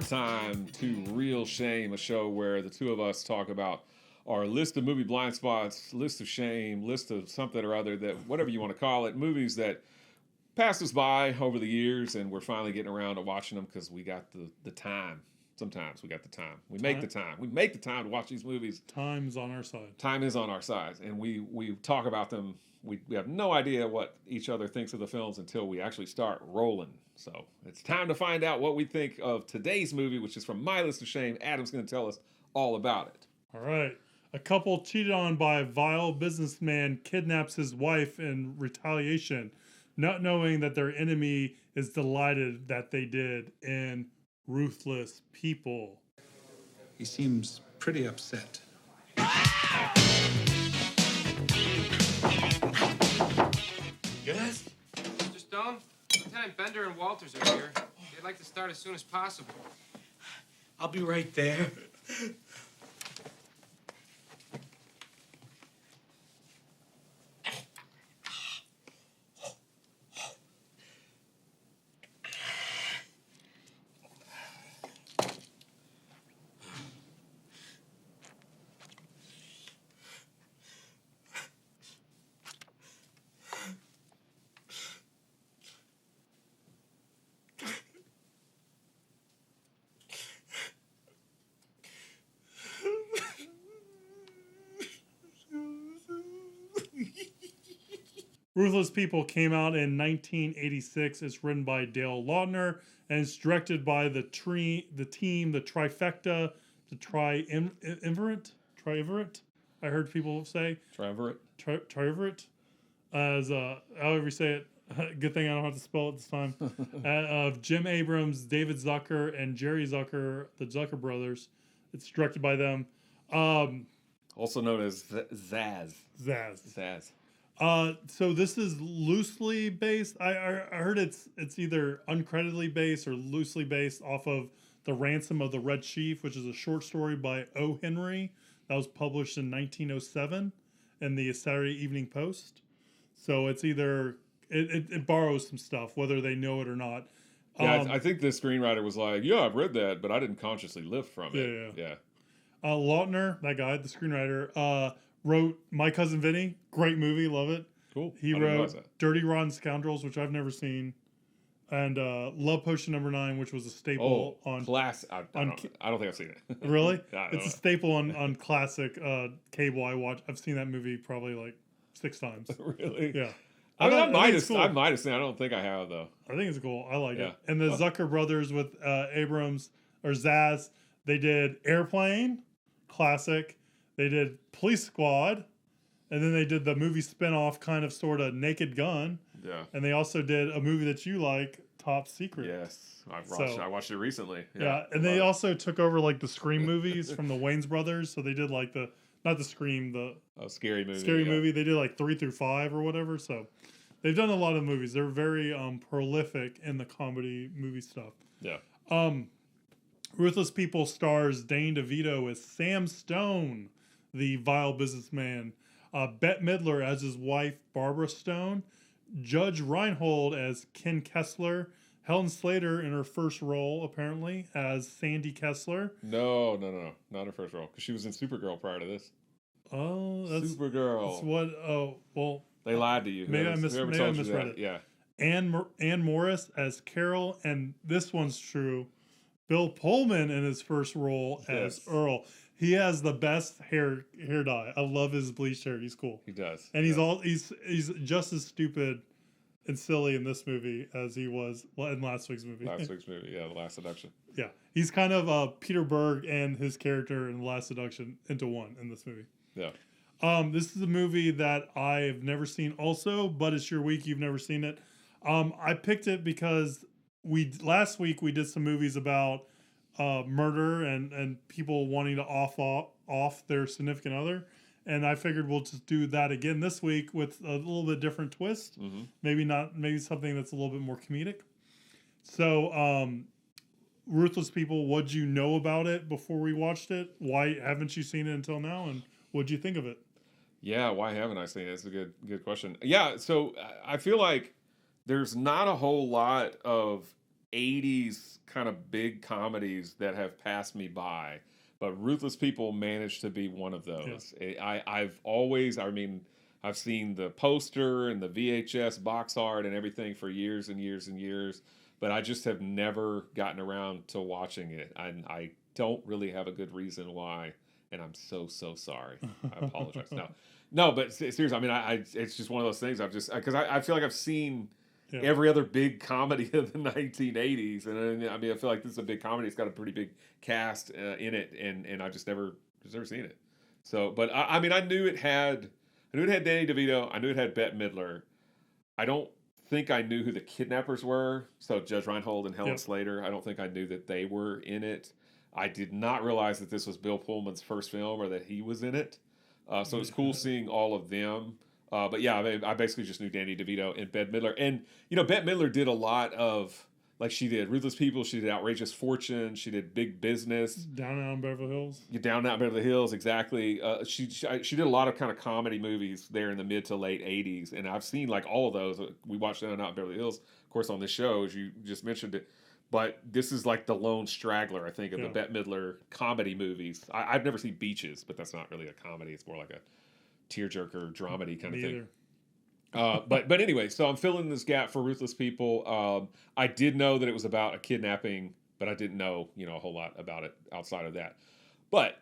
time to Real Shame, a show where the two of us talk about our list of movie blind spots, list of shame, list of something or other, that whatever you want to call it, movies that passed us by over the years, and we're finally getting around to watching them because we got the time. Sometimes we got the time. We make the time. We make the time to watch these movies. Time's on our side. Time is on our side, and we talk about them. We have no idea what each other thinks of the films until we actually start rolling. So it's time to find out what we think of today's movie, which is from my list of shame. Adam's going to tell us all about it. All right. A couple cheated on by a vile businessman kidnaps his wife in retaliation, not knowing that their enemy is delighted that they did in Ruthless People. He seems pretty upset. Yes? Mr. Stone, Lieutenant Bender and Walters are here. They'd like to start as soon as possible. I'll be right there. Ruthless People came out in 1986. It's written by Dale Lautner and it's directed by the team, the trifecta, the triumvirate. I heard people say triumvirate. As however you say it. Good thing I don't have to spell it this time. Of Jim Abrams, David Zucker, and Jerry Zucker, the Zucker brothers. It's directed by them. Also known as Zaz. So this is loosely based. I heard it's either uncreditedly based or loosely based off of The Ransom of the Red Chief, which is a short story by O. Henry that was published in 1907 in the Saturday Evening Post. So it's either it borrows some stuff, whether they know it or not. Yeah, I think the screenwriter was like, "Yeah, I've read that, but I didn't consciously live from it." Yeah. Lautner, that guy, the screenwriter, wrote My Cousin Vinny. Great movie, love it. Cool. He wrote Dirty Rotten Scoundrels, which I've never seen, and Love Potion No. 9, which was a staple on class. I don't think I've seen it. Really? It's a staple on classic cable. I've seen that movie probably like 6 times. Really? Yeah. I might have seen. I don't think I have though. I think it's cool. I like it. And the Zucker brothers with Abrams or Zaz, they did Airplane, classic. They did Police Squad, and then they did the movie spinoff, kind of sort of Naked Gun. Yeah. And they also did a movie that you like, Top Secret. Yes, I watched it recently. Yeah, and they also took over like the Scream movies from the Wayans brothers. So they did like not the Scream, the Scary movie. Scary movie. They did like 3 through 5 or whatever. So they've done a lot of movies. They're very prolific in the comedy movie stuff. Yeah. Ruthless People stars Dane DeVito as Sam Stone, the vile businessman. Bette Midler as his wife, Barbara Stone. Judge Reinhold as Ken Kessler. Helen Slater in her first role, apparently, as Sandy Kessler. No, not her first role, because she was in Supergirl prior to this. Oh, that's Supergirl. That's what? Oh, well, they lied to you. Maybe I misread it. Yeah. Ann Morris as Carol, and this one's true. Bill Pullman in his first role as Earl. He has the best hair dye. I love his bleached hair. He's cool. He does. And he's just as stupid and silly in this movie as he was in last week's movie. The Last Seduction. Yeah. He's kind of Peter Berg and his character in The Last Seduction into one in this movie. Yeah. This is a movie that I've never seen also, but it's your week. You've never seen it. I picked it because last week we did some movies about murder and people wanting to off their significant other. And I figured we'll just do that again this week with a little bit different twist. Mm-hmm. Maybe something that's a little bit more comedic. So, Ruthless People, what'd you know about it before we watched it? Why haven't you seen it until now? And what'd you think of it? Yeah, why haven't I seen it? It's a good question. Yeah, so I feel like there's not a whole lot of '80s kind of big comedies that have passed me by, but Ruthless People managed to be one of those. I've seen the poster and the VHS box art and everything for years and years and years, but I just have never gotten around to watching it. I don't really have a good reason why, and I'm so sorry. I apologize. No, but seriously, I mean, it's just one of those things. Because I feel like I've seen every other big comedy of the 1980s, and I mean, I feel like this is a big comedy. It's got a pretty big cast in it, and I've just never seen it. So, but I mean, I knew it had Danny DeVito. I knew it had Bette Midler. I don't think I knew who the kidnappers were. So Judge Reinhold and Helen Slater. I don't think I knew that they were in it. I did not realize that this was Bill Pullman's first film or that he was in it. So it was cool seeing all of them. But yeah, I basically just knew Danny DeVito and Bette Midler. And, Bette Midler did a lot of, like she did Ruthless People, she did Outrageous Fortune, she did Big Business. Down and Out in Beverly Hills. Down and Out in Beverly Hills, exactly. She did a lot of kind of comedy movies there in the mid to late 80s. And I've seen like all of those. We watched Down and Out in Beverly Hills, of course, on this show, as you just mentioned it. But this is like the lone straggler, I think, of the Bette Midler comedy movies. I've never seen Beaches, but that's not really a comedy. It's more like a tearjerker, dramedy kind of thing. But anyway, so I'm filling this gap for Ruthless People. I did know that it was about a kidnapping, but I didn't know, a whole lot about it outside of that. But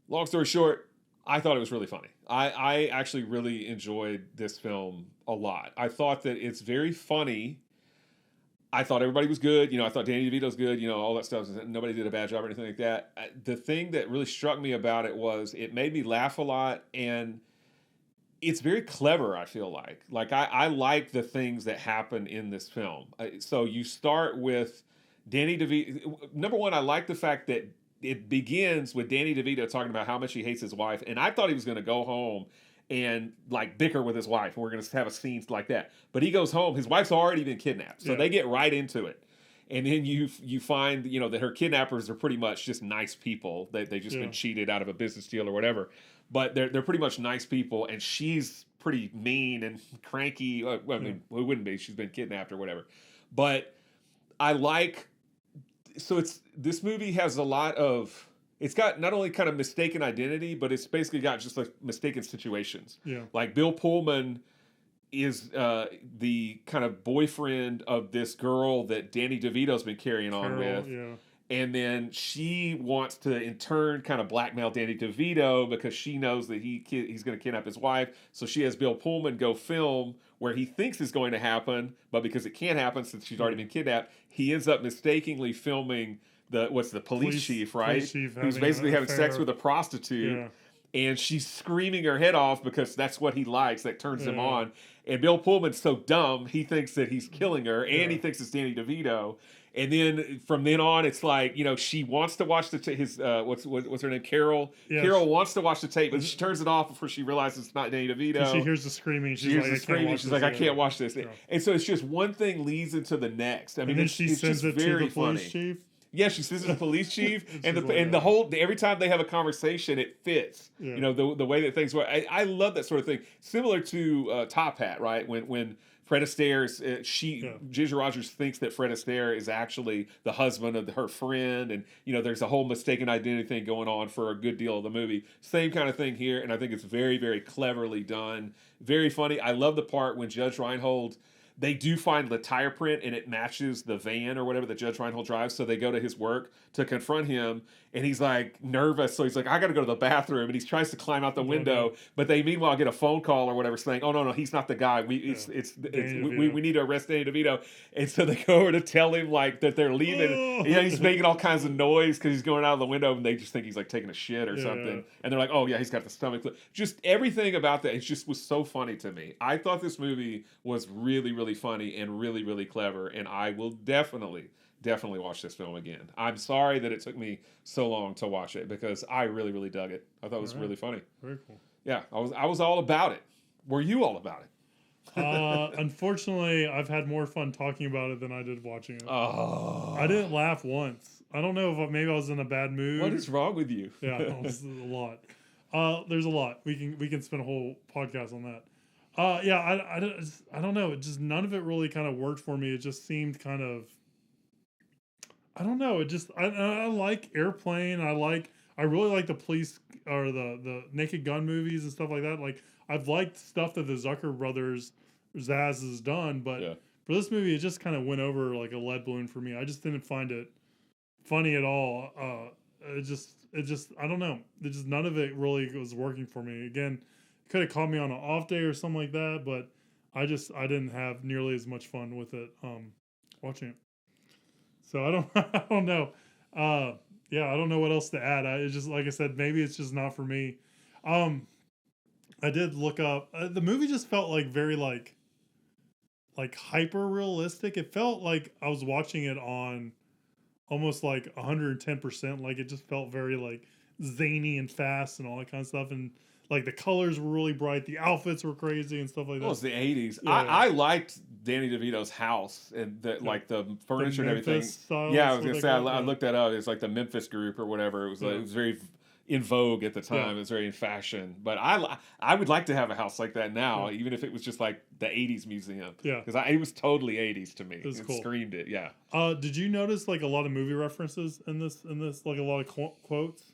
long story short, I thought it was really funny. I actually really enjoyed this film a lot. I thought that it's very funny. I thought everybody was good. I thought Danny DeVito's good. All that stuff. Nobody did a bad job or anything like that. The thing that really struck me about it was it made me laugh a lot, and it's very clever, I feel like. Like, I like the things that happen in this film. So you start with Danny DeVito. Number one, I like the fact that it begins with Danny DeVito talking about how much he hates his wife. And I thought he was going to go home and, like, bicker with his wife. And we're going to have a scene like that. But he goes home. His wife's already been kidnapped. So they get right into it. And then you find, that her kidnappers are pretty much just nice people. They just been cheated out of a business deal or whatever. But they're pretty much nice people, and she's pretty mean and cranky. Well, I mean, who wouldn't be? She's been kidnapped or whatever. But I like, so this movie has a lot of, it's got not only kind of mistaken identity, but it's basically got just like mistaken situations. Yeah. Like Bill Pullman is the kind of boyfriend of this girl that Danny DeVito's been carrying on with. Yeah. And then she wants to, in turn, kind of blackmail Danny DeVito because she knows that he's going to kidnap his wife. So she has Bill Pullman go film where he thinks is going to happen, but because it can't happen since she's already been kidnapped, he ends up mistakenly filming the police chief, right? Police chief who's basically having sex with a prostitute. Yeah. And she's screaming her head off because that's what he likes. That turns him on. And Bill Pullman's so dumb, he thinks that he's killing her, and he thinks it's Danny DeVito. And then from then on, it's like, she wants to watch his what's her name, Carol. Yes. Carol wants to watch the tape, but she turns it off before she realizes it's not Danny DeVito. She hears the screaming. She's like, I can't watch this. Yeah. And so it's just one thing leads into the next. I mean, then she sends it to the police chief. Yeah, she sends it to the police chief, and the whole every time they have a conversation, it fits. Yeah. The way that things work. I love that sort of thing. Similar to Top Hat, right? When Fred Astaire, Ginger Rogers thinks that Fred Astaire is actually the husband of her friend, and there's a whole mistaken identity thing going on for a good deal of the movie. Same kind of thing here, and I think it's very, very cleverly done. Very funny. I love the part when Judge Reinhold. They do find the tire print, and it matches the van or whatever that Judge Reinhold drives. So they go to his work to confront him, and he's like nervous. So he's like, I got to go to the bathroom, and he tries to climb out the window. But they meanwhile get a phone call or whatever saying, oh no, he's not the guy. We need to arrest Danny DeVito. And so they go over to tell him like that they're leaving. He's making all kinds of noise because he's going out of the window, and they just think he's like taking a shit or something. And they're like, oh yeah, he's got the stomach. Just everything about that, it just was so funny to me. I thought this movie was really, really funny and really, really clever, and I will definitely watch this film again. I'm sorry that it took me so long to watch it because I really, really dug it. I thought it was really funny. Very cool. Yeah, I was all about it. Were you all about it? Unfortunately, I've had more fun talking about it than I did watching it. Oh. I didn't laugh once. I don't know if maybe I was in a bad mood. What is wrong with you? Yeah, it's a lot. There's a lot. We can spend a whole podcast on that. I don't know. It just none of it really kind of worked for me. It just seemed kind of I don't know. It just I like Airplane. I really like the police or the Naked Gun movies and stuff like that. Like I've liked stuff that the Zucker brothers Zaz has done, but Yeah. for this movie, it just kind of went over like a lead balloon for me. I just didn't find it funny at all. It just I don't know. It just none of it really was working for me. Again, could have caught me on an off day or something like that, but I didn't have nearly as much fun with it watching it. So I don't I don't know. Yeah, I don't know what else to add. It's just like I said, maybe it's just not for me. I did look up the movie. Just felt like very like hyper realistic. It felt like I was watching it on almost like 110%. Like it just felt very like zany and fast and all that kind of stuff. And like the colors were really bright, the outfits were crazy and stuff like that. Well, it's the 80s. Yeah. I liked Danny DeVito's house and like the furniture and everything. Yeah, I was gonna say I looked that up. It's like the Memphis group or whatever. It was like, it was very in vogue at the time. Yeah. It was very in fashion. But I would like to have a house like that now, even if it was just like the 80s museum. Yeah, because it was totally 80s to me. It was It cool. screamed it. Yeah. Did you notice like a lot of movie references in this like a lot of quotes?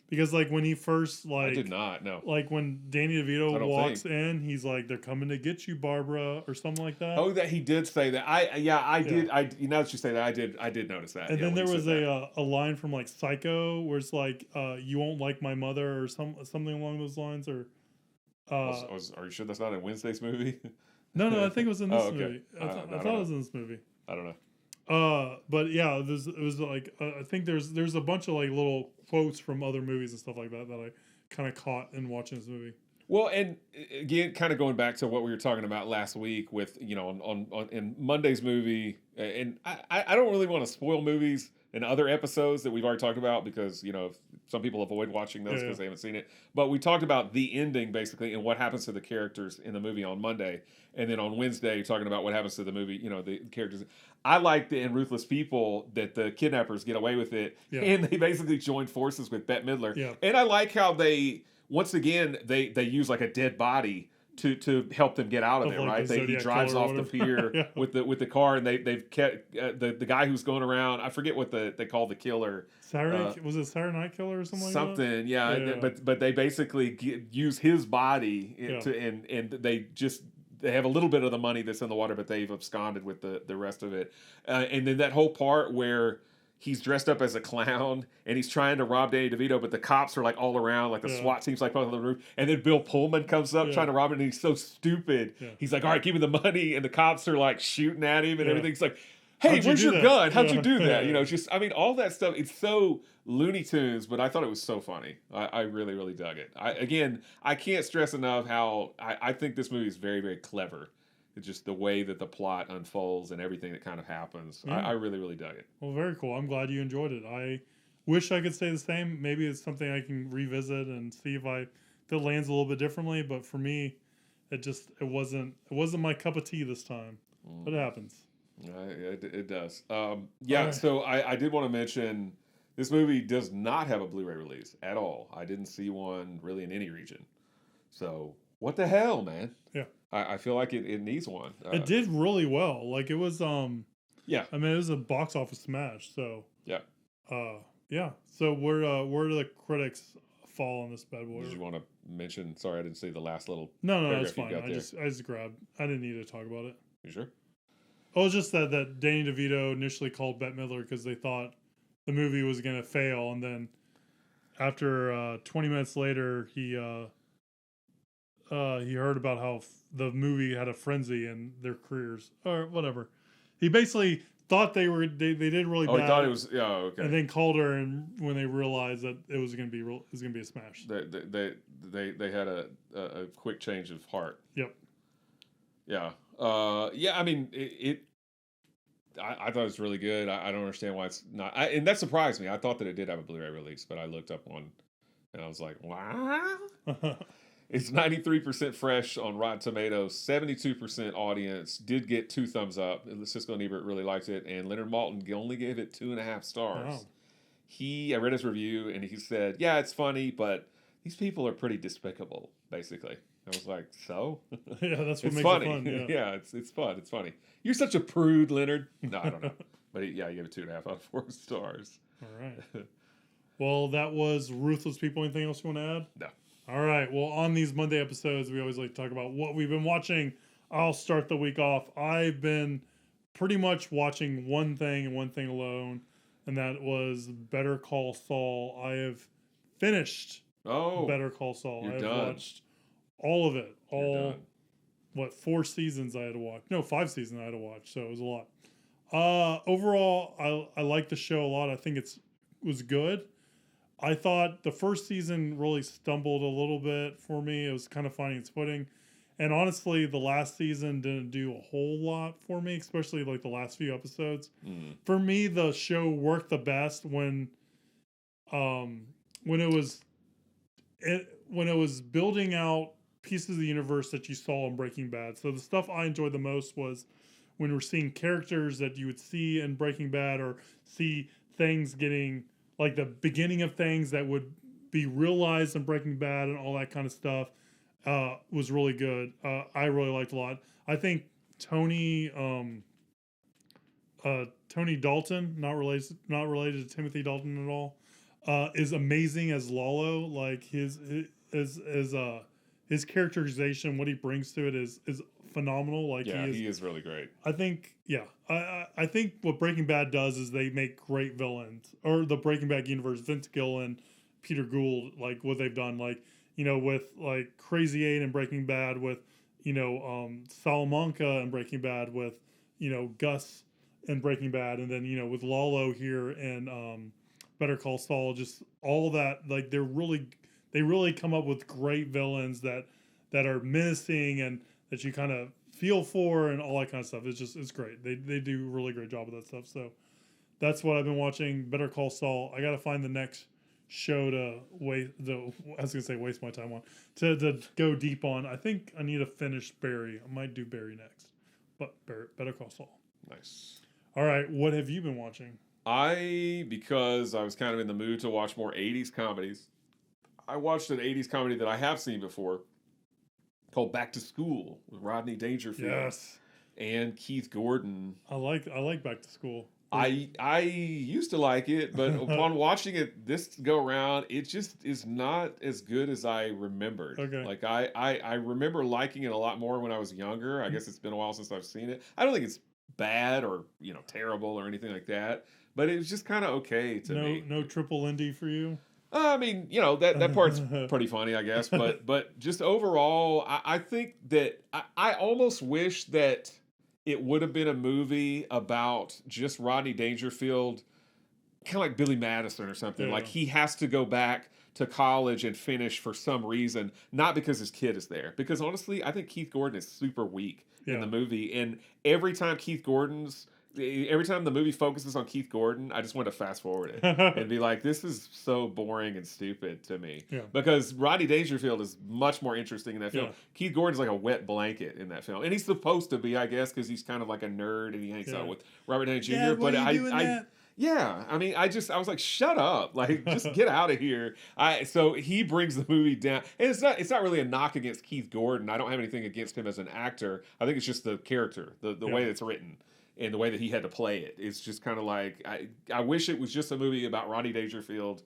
Because like when he first I did not. No. like when Danny I DeVito don't walks in, he's like, "They're coming to get you, Barbara," or something like that. Oh, that he did say that. I did. Now that you say that, I did notice that. And yeah, then there when he was said that. a line from like Psycho where it's like, "You won't like my mother" or something along those lines. Or are you sure that's not in Wednesday's movie? no, I think it was in this Oh, okay. movie. I I thought don't it know. was in this movie. I don't know. But yeah, it was like I think there's a bunch of like little quotes from other movies and stuff like that that I kind of caught in watching this movie. Well, and again, kind of going back to what we were talking about last week with on in Monday's movie, and I don't really want to spoil movies and other episodes that we've already talked about because some people avoid watching those because they haven't seen it. But we talked about the ending basically and what happens to the characters in the movie on Monday, and then on Wednesday talking about what happens to the movie. The characters. I liked in Ruthless People that the kidnappers get away with it, and they basically join forces with Bette Midler. Yeah. And I like how they once again they use like a dead body to help them get out of it, like right? the He Zodiac drives killer or off the whatever. pier with the car, and they've kept the guy who's going around. I forget what they call the killer. Was it Saturday Night Killer or something? Something, like that? yeah. But they basically use his body and they have a little bit of the money that's in the water, but they've absconded with the rest of it. And then that whole part where he's dressed up as a clown and he's trying to rob Danny DeVito, but the cops are like all around, like the SWAT team's like on the roof. And then Bill Pullman comes up trying to rob him, and he's so stupid. Yeah. He's like, "All right, give me the money," and the cops are like shooting at him and everything. He's like, "Hey, where's your gun? How'd you do that?" All that stuff. It's so Looney Tunes, but I thought it was so funny. I really, really dug it. I can't stress enough how I think this movie is very, very clever. It's just the way that the plot unfolds and everything that kind of happens. I really, really dug it. Well, very cool. I'm glad you enjoyed it. I wish I could say the same. Maybe it's something I can revisit and see if it lands a little bit differently. But for me, it wasn't my cup of tea this time. But it happens. It does. Right. So I did want to mention this movie does not have a Blu-ray release at all. I didn't see one really in any region. So what the hell, man? Yeah. I feel like it needs one. It did really well. Like it was yeah. I mean, it was a box office smash. So yeah. Yeah. So where do the critics fall on this bad boy? Did you want to mention? Sorry, I didn't see the last little. No, that's paragraph you fine. got I just grabbed. I didn't need to talk about it. You sure? Oh, it was just that Danny DeVito initially called Bette Midler because they thought the movie was going to fail, and then after 20 minutes later, he heard about how the movie had a frenzy in their careers or whatever. He basically thought they did really bad. Oh, he thought it was okay. And then called her, and when they realized that it was going to be a smash. They had a quick change of heart. Yep. Yeah. I mean, I thought it was really good. I don't understand why it's not. And that surprised me. I thought that it did have a Blu-ray release, but I looked up one, and I was like, wow. It's 93% fresh on Rotten Tomatoes, 72% audience. Did get 2 thumbs up. Siskel and Ebert really liked it, and Leonard Maltin only gave it 2.5 stars. Wow. I read his review, and he said, "Yeah, it's funny, but these people are pretty despicable." Basically, I was like, "So?" Yeah, that's what it's makes funny. it fun. Yeah, yeah, it's fun. It's funny. You're such a prude, Leonard. No, I don't know. But yeah, I gave it 2.5 out of 4 stars. All right. Well, that was Ruthless People. Anything else you want to add? No. All right. Well, on these Monday episodes, we always like to talk about what we've been watching. I'll start the week off. I've been pretty much watching one thing and one thing alone, and that was Better Call Saul. I have finished Better Call Saul. I have watched all of it. What, 4 seasons I had to watch? No, 5 seasons I had to watch, so it was a lot. Overall, I like the show a lot. I think it was good. I thought the first season really stumbled a little bit for me. It was kind of finding its footing. And honestly, the last season didn't do a whole lot for me, especially like the last few episodes. For me, the show worked the best when it was building out pieces of the universe that you saw in Breaking Bad. So the stuff I enjoyed the most was when we're seeing characters that you would see in Breaking Bad, or see things getting, like the beginning of things that would be realized in Breaking Bad and all that kind of stuff, was really good. I really liked a lot. I think Tony Dalton, not related to Timothy Dalton at all, is amazing as Lalo. Like his characterization, what he brings to it is phenomenal. Like he is really great. I think what Breaking Bad does is they make great villains, or the Breaking Bad universe, Vince Gilligan, Peter Gould, like what they've done, like, you know, with like Crazy 8 and Breaking Bad, with, you know, Salamanca and Breaking Bad, with, you know, Gus and Breaking Bad, and then, you know, with Lalo here and Better Call Saul, just all that. Like they really come up with great villains that are menacing and that you kind of feel for and all that kind of stuff. It's great. They do a really great job with that stuff. So that's what I've been watching. Better Call Saul. I got to find the next show to waste my time on, to go deep on. I think I need to finish Barry. I might do Barry next, but Better Call Saul. Nice. All right. What have you been watching? Because I was kind of in the mood to watch more 80s comedies, I watched an 80s comedy that I have seen before called Back to School with Rodney Dangerfield. Yes. And Keith Gordon. I like Back to School. I used to like it, but upon watching it this go around, it just is not as good as I remembered. Okay. Like I remember liking it a lot more when I was younger. I guess it's been a while since I've seen it. I don't think it's bad or, you know, terrible or anything like that, but it was just kind of okay to me. No triple Indy for you? I mean, you know, that part's pretty funny, I guess. But just overall, I think that I almost wish that it would have been a movie about just Rodney Dangerfield, kind of like Billy Madison or something. Yeah. Like he has to go back to college and finish for some reason, not because his kid is there. Because honestly, I think Keith Gordon is super weak in the movie. And every time the movie focuses on Keith Gordon, I just want to fast forward it and be like, this is so boring and stupid to me. Yeah. Because Rodney Dangerfield is much more interesting in that film. Yeah. Keith Gordon's like a wet blanket in that film. And he's supposed to be, I guess, because he's kind of like a nerd and he hangs out with Robert Downey Jr. Yeah, but I mean, I was like, shut up. Like, just get out of here. So he brings the movie down. And it's not really a knock against Keith Gordon. I don't have anything against him as an actor. I think it's just the character, the way it's written. And the way that he had to play it. It's just kind of like, I wish it was just a movie about Rodney Dangerfield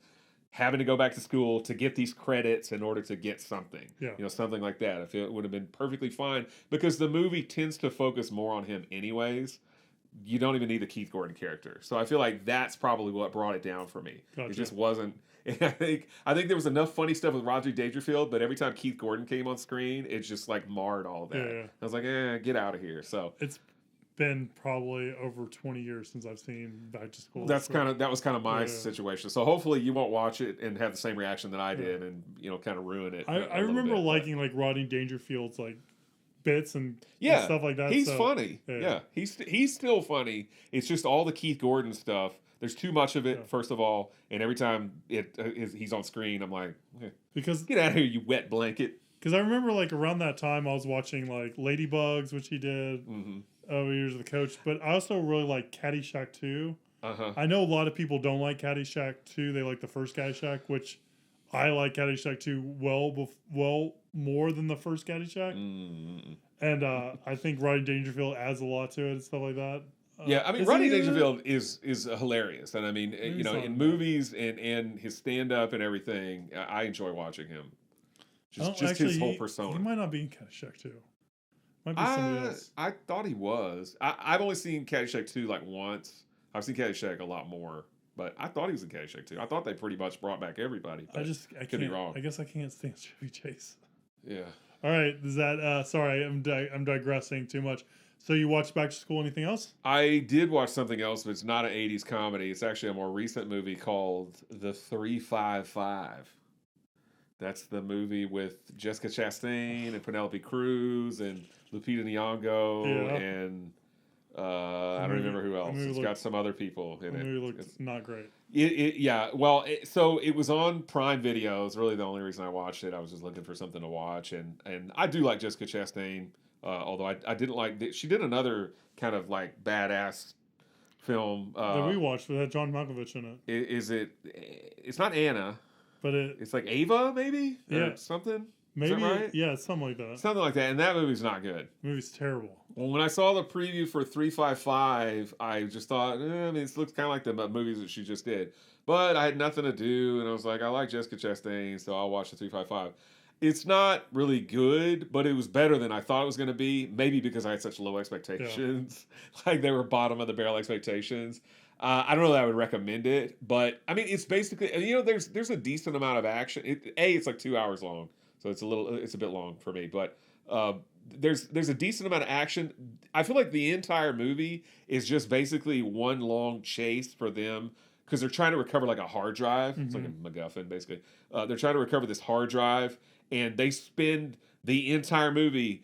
having to go back to school to get these credits in order to get something. Yeah. You know, something like that. I feel it would have been perfectly fine because the movie tends to focus more on him anyways. You don't even need the Keith Gordon character. So I feel like that's probably what brought it down for me. Gotcha. It just wasn't. I think there was enough funny stuff with Rodney Dangerfield, but every time Keith Gordon came on screen, it just like marred all of that. Yeah. I was like, get out of here. So it's been probably over 20 years since I've seen Back to School. That was kind of my situation. So hopefully you won't watch it and have the same reaction that I did, and you know, kind of ruin it. I remember liking like Rodney Dangerfield's like bits and stuff like that. He's funny. Yeah. He's still funny. It's just all the Keith Gordon stuff. There's too much of it, first of all, and every time he's on screen, I'm like, because get out of here, you wet blanket. Because I remember like around that time I was watching like Ladybugs, which he did. Over years of the Coach, but I also really like Caddyshack 2. I know a lot of people don't like Caddyshack 2. They like the first Caddyshack, which I like Caddyshack 2 well more than the first Caddyshack. And I think Rodney Dangerfield adds a lot to it and stuff like that. Yeah, I mean, is Rodney he in it? Dangerfield is hilarious, and I mean, Maybe you know, it's not in bad. movies and his stand up and everything, I enjoy watching him. Oh, Just actually, his whole he persona. might not be in Caddyshack too. Might be somebody else. I thought he was. I've only seen Caddyshack 2 like once. I've seen Caddyshack a lot more, but I thought he was in Caddyshack 2. I thought they pretty much brought back everybody. But I could be can't. wrong. I guess I can't stand Chevy Chase. Yeah. All right, is that sorry, I'm digressing too much. So you watched Back to School? Anything else? I did watch something else, but it's not an 80s comedy. It's actually a more recent movie called The 355. That's the movie with Jessica Chastain and Penelope Cruz and Lupita Nyong'o Yeah. and I don't remember who else. It's got some other people in The it. movie looked not great. Yeah. Well, so it was on Prime Video. It's really the only reason I watched it. I was just looking for something to watch, and I do like Jessica Chastain. Although I didn't like, she did another kind of like badass film. That we watched with had John Malkovich in it, Is it? It's not Anna. but It's like Ava, maybe? Yeah. Or something? maybe Is that right? yeah, it's something like that. Something like that. And that movie's not good. The movie's terrible. Well, when I saw the preview for 355, I just thought, I mean, this looks kind of like the movies that she just did. But I had nothing to do, and I was like, I like Jessica Chastain, so I'll watch the 355. It's not really good, but it was better than I thought it was going to be. Maybe because I had such low expectations, like they were bottom of the barrel expectations. I don't know that I would recommend it, but I mean, it's basically, you know, there's a decent amount of action. It's like 2 hours long, so it's a bit long for me, but there's a decent amount of action. I feel like the entire movie is just basically one long chase for them because they're trying to recover like a hard drive. It's like a MacGuffin, basically. They're trying to recover this hard drive, and they spend the entire movie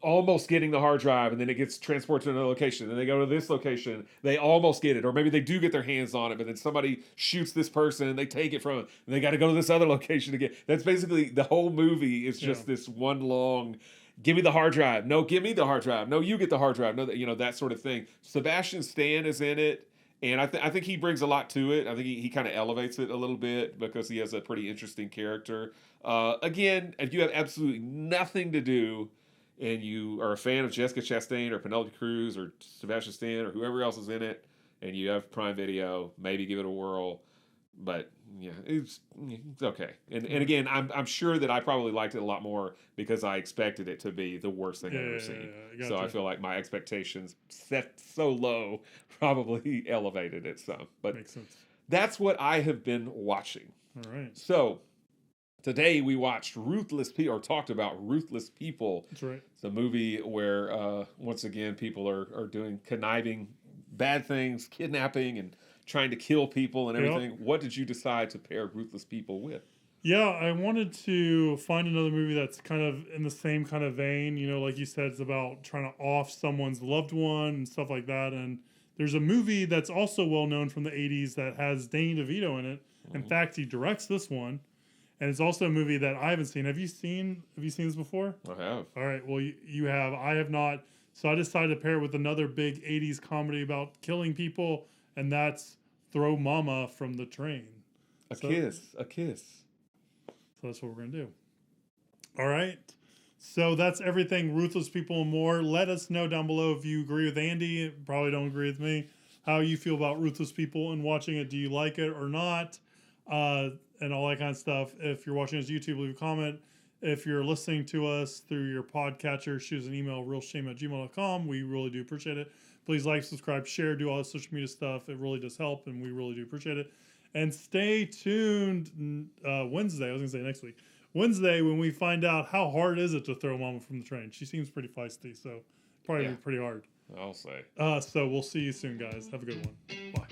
almost getting the hard drive, and then it gets transported to another location. Then they go to this location, they almost get it, or maybe they do get their hands on it, but then somebody shoots this person, and they take it from them, and they got to go to this other location again. That's basically the whole movie. Is just this one long. Give me the hard drive. No, give me the hard drive. No, you get the hard drive. No, you know, that sort of thing. Sebastian Stan is in it. And I think he brings a lot to it. I think he kind of elevates it a little bit because he has a pretty interesting character. Again, if you have absolutely nothing to do and you are a fan of Jessica Chastain or Penelope Cruz or Sebastian Stan or whoever else is in it, and you have Prime Video, maybe give it a whirl. But yeah, it's okay. And again, I'm sure that I probably liked it a lot more because I expected it to be the worst thing I've ever seen. So I feel like my expectations set so low probably elevated it some. But Makes sense. that's what I have been watching. All right. So today we watched Ruthless People, or talked about Ruthless People. That's right. It's a movie where once again people are doing conniving bad things, kidnapping and trying to kill people and everything. Yep. What did you decide to pair Ruthless People with? Yeah, I wanted to find another movie that's kind of in the same kind of vein. You know, like you said, it's about trying to off someone's loved one and stuff like that. And there's a movie that's also well known from the 80s that has Danny DeVito in it. In fact, he directs this one. And it's also a movie that I haven't seen. Have you seen this before? I have. All right. Well, you have. I have not. So I decided to pair it with another big 80s comedy about killing people, and that's Throw Mama from the Train. A kiss. So that's what we're going to do. All right. So that's everything Ruthless People and more. Let us know down below if you agree with Andy. Probably don't agree with me. How you feel about Ruthless People and watching it. Do you like it or not? And all that kind of stuff. If you're watching us YouTube, leave a comment. If you're listening to us through your podcatcher, shoot us an email, realshame@gmail.com. We really do appreciate it. Please like, subscribe, share, do all the social media stuff. It really does help, and we really do appreciate it. And stay tuned Wednesday. I was going to say next week. Wednesday, when we find out how hard is it to throw Mama from the train. She seems pretty feisty, so probably be pretty hard. I'll say. So we'll see you soon, guys. Have a good one. Bye.